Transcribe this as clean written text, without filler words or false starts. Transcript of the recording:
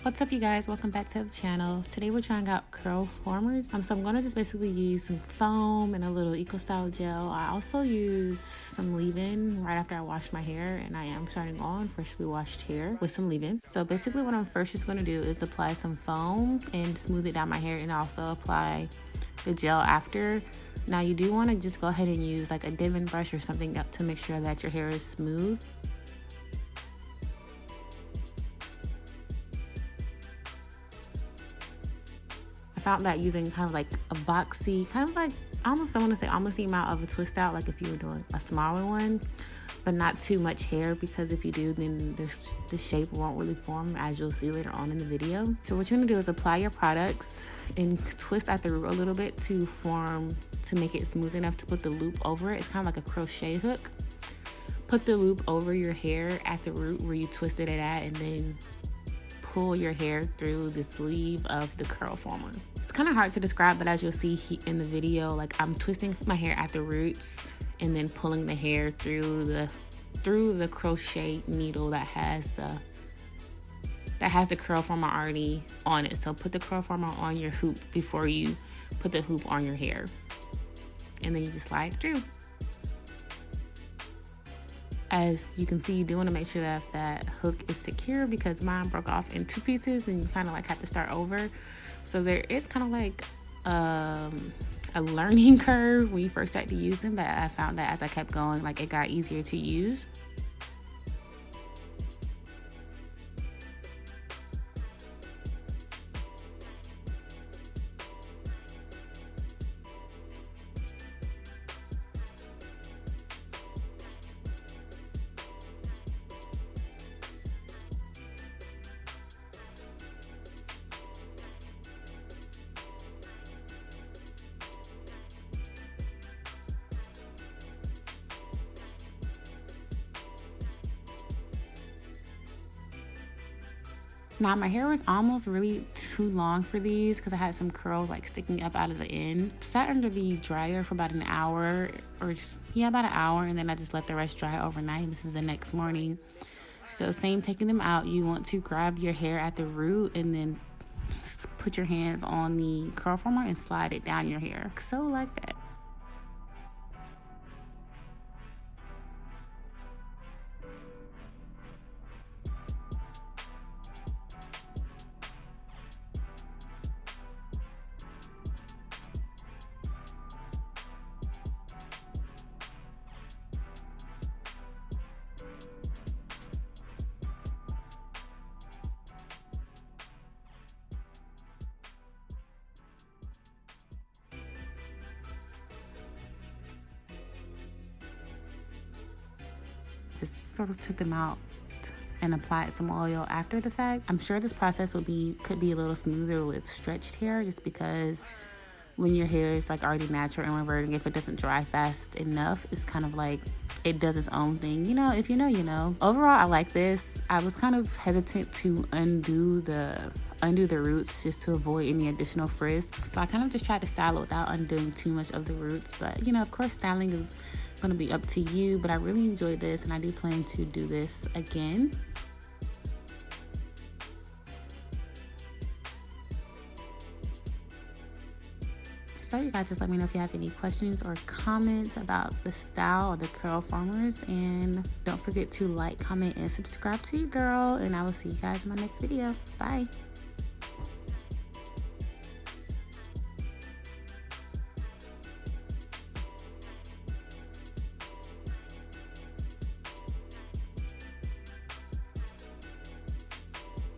What's up, you guys? Welcome back to the channel. Today we're trying out curl formers. So I'm gonna just basically use some foam and a little eco style gel. I also use some leave-in right after I wash my hair, and I am starting on freshly washed hair with some leave-ins. So basically what I'm first just gonna do is apply some foam and smooth it down my hair, and also apply the gel after. Now you do want to just go ahead and use like a dipping brush or something to make sure that your hair is smooth. I found that using kind of like a boxy, kind of like almost, I want to say almost the amount of a twist out, like if you were doing a smaller one, but not too much hair, because if you do, then the shape won't really form, as you'll see later on in the video. So what you're gonna do is apply your products and twist at the root a little bit to make it smooth enough to put the loop over it. It's kind of like a crochet hook. Put the loop over your hair at the root where you twisted it at, and then pull your hair through the sleeve of the curl former. It's kind of hard to describe, but as you'll see in the video, like I'm twisting my hair at the roots and then pulling the hair through the crochet needle that has the curl former already on it. So put the curl former on your hoop before you put the hoop on your hair, and then you just slide through. As you can see, you do want to make sure that that hook is secure, because mine broke off in two pieces and you kind of like have to start over. So there is kind of like a learning curve when you first start to use them, but I found that as I kept going, like it got easier to use. Now my hair was almost really too long for these because I had some curls like sticking up out of the end. Sat under the dryer for about an hour, about an hour, and then I just let the rest dry overnight. This is the next morning. So same, taking them out, you want to grab your hair at the root and then put your hands on the curl former and slide it down your hair. So like that. Just sort of took them out and applied some oil after the fact. I'm sure this process could be a little smoother with stretched hair, just because when your hair is like already natural and reverting, if it doesn't dry fast enough, it's kind of like it does its own thing. You know, if you know, you know. Overall, I like this. I was kind of hesitant to undo the roots just to avoid any additional frizz. So I kind of just tried to style it without undoing too much of the roots. But you know, of course, styling is going to be up to you, but I really enjoyed this and I do plan to do this again. So you guys just let me know if you have any questions or comments about the style of the curl formers, and don't forget to like, comment, and subscribe to your girl, and I will see you guys in my next video. Bye.